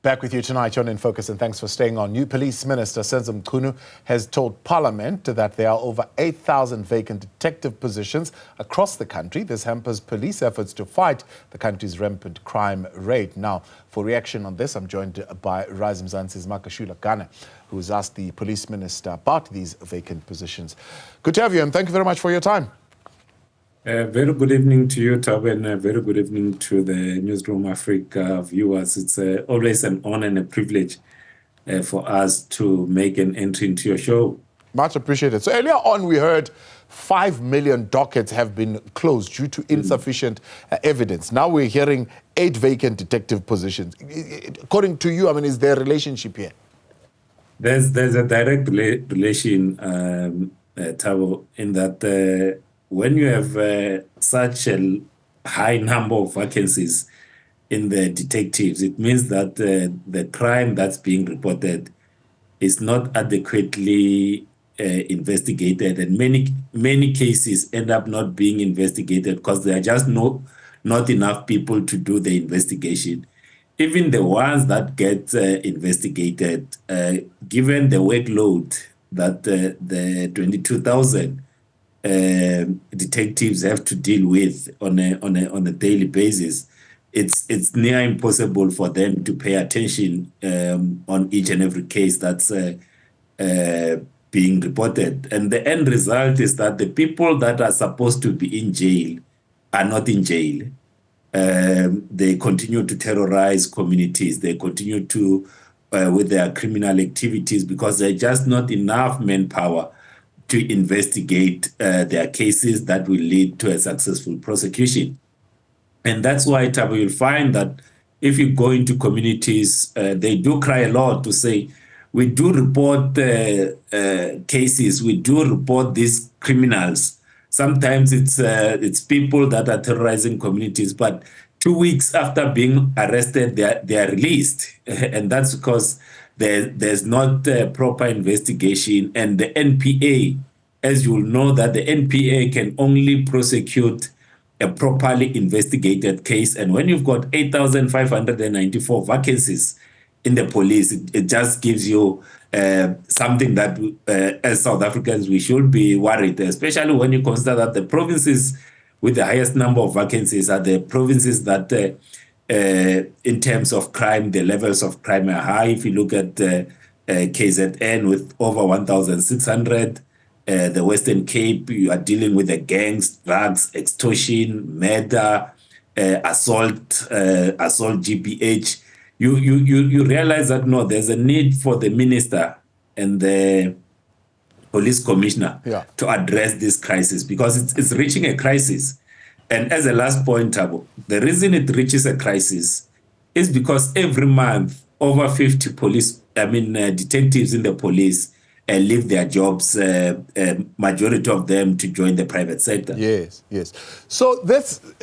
Back with you tonight on In Focus, and thanks for staying on. New Police Minister Senzo Mchunu has told Parliament that there are over 8,000 vacant detective positions across the country. This hampers police efforts to fight the country's rampant crime rate. Now, for reaction on this, I'm joined by Mzansi MP Makashule Gana, who has asked the Police Minister about these vacant positions. Good to have you, and thank you very much for your time. Very good evening to you, Tab, and very good evening to the Newzroom Afrika viewers. It's always an honor and a privilege for us to make an entry into your show. Much appreciated. So earlier on, we heard 5 million dockets have been closed due to insufficient evidence. Now we're hearing 8 vacant detective positions. According to you, I mean, is there a relationship here? There's a direct relation, Tabo, in that when you have such a high number of vacancies in the detectives, it means that the crime that's being reported is not adequately investigated, and many cases end up not being investigated because there are just not enough people to do the investigation. Even the ones that get investigated, given the workload that the 22,000 detectives have to deal with on a daily basis, it's near impossible for them to pay attention on each and every case that's being reported. And the end result is that the people that are supposed to be in jail are not in jail. They continue to terrorize communities. They continue to with their criminal activities because there's just not enough manpower to investigate their cases that will lead to a successful prosecution. And that's why, Tabo, you'll find that if you go into communities, they do cry a lot to say, we do report cases, we do report these criminals. Sometimes it's people that are terrorizing communities, but 2 weeks after being arrested, they are released. And that's because there's not proper investigation, and the NPA, as you will know, that the NPA can only prosecute a properly investigated case. And when you've got 8,594 vacancies in the police, it just gives you something that as South Africans we should be worried, especially when you consider that the provinces with the highest number of vacancies are the provinces that in terms of crime, the levels of crime are high. If you look at KZN with over 1,600, the Western Cape, you are dealing with the gangs, drugs, extortion, murder, assault GBH. You realize that no, there's a need for the minister and the police commissioner to address this crisis, because it's reaching a crisis. And as a last point, Tabo, the reason it reaches a crisis is because every month over 50 detectives in the police leave their jobs, majority of them to join the private sector. Yes, yes. So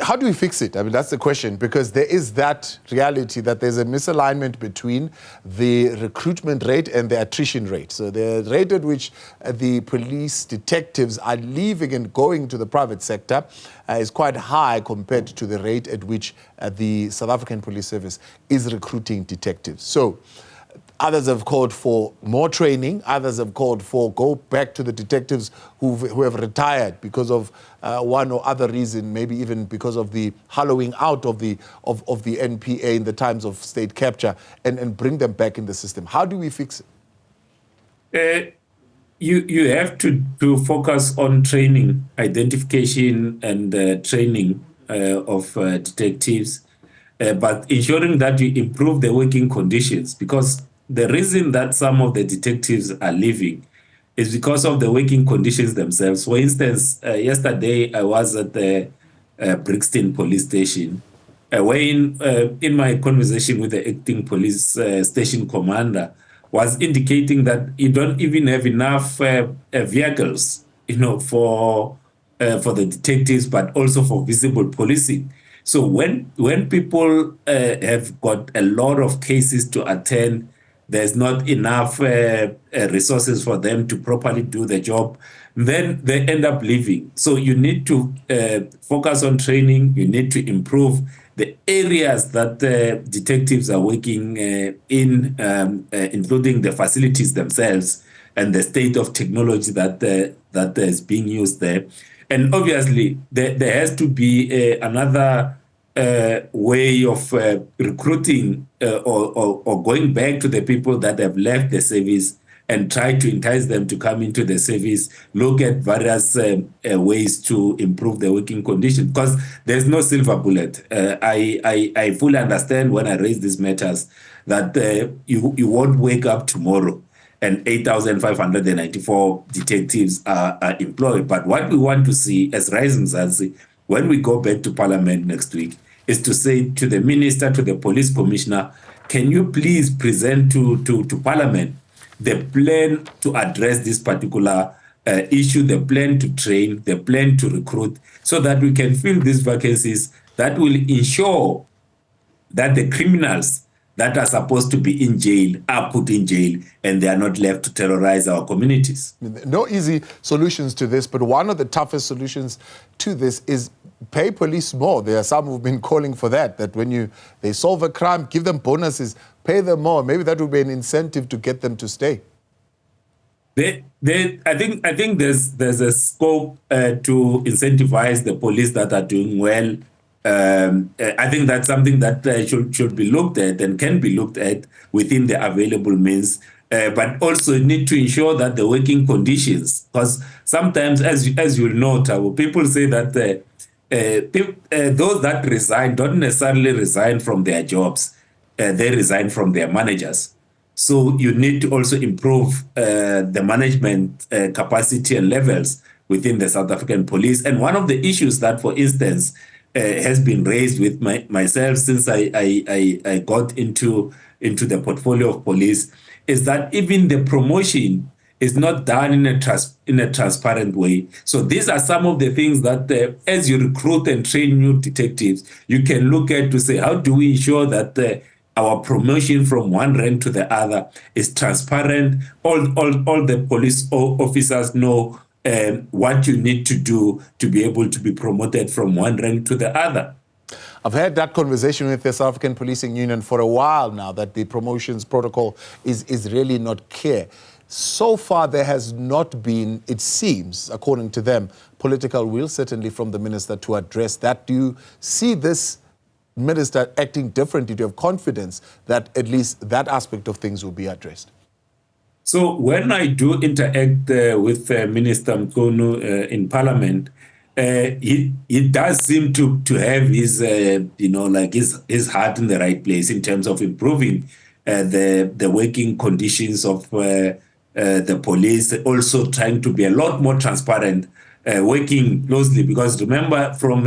how do we fix it? I mean, that's the question, because there is that reality that there's a misalignment between the recruitment rate and the attrition rate. So the rate at which the police detectives are leaving and going to the private sector is quite high compared to the rate at which the South African Police Service is recruiting detectives. So others have called for more training. Others have called for go back to the detectives who have retired because of one or other reason, maybe even because of the hollowing out of the NPA in the times of state capture, and bring them back in the system. How do we fix it? You have to focus on training, identification and training of detectives, but ensuring that you improve the working conditions, because the reason that some of the detectives are leaving is because of the working conditions themselves. For instance, yesterday I was at the Brixton police station, where in my conversation with the acting police station commander was indicating that you don't even have enough vehicles, for the detectives, but also for visible policing. So when people have got a lot of cases to attend, there's not enough resources for them to properly do the job, then they end up leaving. So you need to focus on training, you need to improve the areas that detectives are working in, including the facilities themselves and the state of technology that is being used there. And obviously, there has to be another way of recruiting or going back to the people that have left the service and try to entice them to come into the service, look at various ways to improve the working conditions, because there's no silver bullet. I fully understand when I raise these matters that you won't wake up tomorrow and 8,594 detectives are employed. But what we want to see as Rise Mzansi, when we go back to Parliament next week, is to say to the Minister, to the Police Commissioner, can you please present to Parliament the plan to address this particular issue, the plan to train, the plan to recruit, so that we can fill these vacancies that will ensure that the criminals that are supposed to be in jail are put in jail and they are not left to terrorize our communities. No easy solutions to this, but one of the toughest solutions to this is pay police more. There are some who've been calling for that when they solve a crime, give them bonuses, pay them more. Maybe that would be an incentive to get them to stay. I think there's a scope to incentivize the police that are doing well. I think that's something that should be looked at and can be looked at within the available means. But also need to ensure that the working conditions, because sometimes, as you'll note, people say that those that resign don't necessarily resign from their jobs. They resign from their managers. So you need to also improve the management capacity and levels within the South African police. And one of the issues that, for instance, has been raised with myself since I got into the portfolio of police is that even the promotion is not done in a transparent way. So these are some of the things that as you recruit and train new detectives, you can look at to say, how do we ensure that our promotion from one rank to the other is transparent? All the police officers know what you need to do to be able to be promoted from one rank to the other. I've had that conversation with the South African Policing Union for a while now, that the promotions protocol is really not clear. So far, there has not been, it seems, according to them, political will, certainly from the minister, to address that. Do you see this minister acting differently? Do you have confidence that at least that aspect of things will be addressed? So when I do interact with Minister Mkunu in Parliament, he does seem to have his, his heart in the right place in terms of improving the working conditions of the police, also trying to be a lot more transparent, working closely. Because remember, from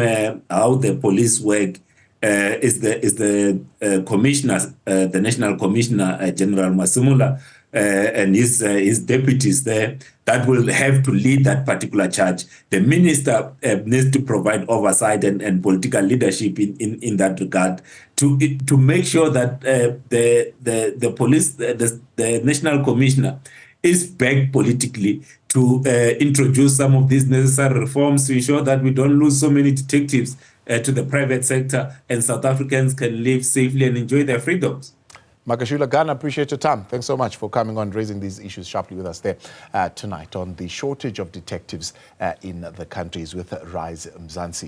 how the police work, is the commissioner, the National Commissioner General Masimula, and his deputies there that will have to lead that particular charge. The minister needs to provide oversight and political leadership in that regard to make sure that the police, the National Commissioner, is backed politically to introduce some of these necessary reforms to ensure that we don't lose so many detectives to the private sector and South Africans can live safely and enjoy their freedoms. Makashule Gana, appreciate your time. Thanks so much for coming on, raising these issues sharply with us there tonight on the shortage of detectives in the countries with Rise Mzansi.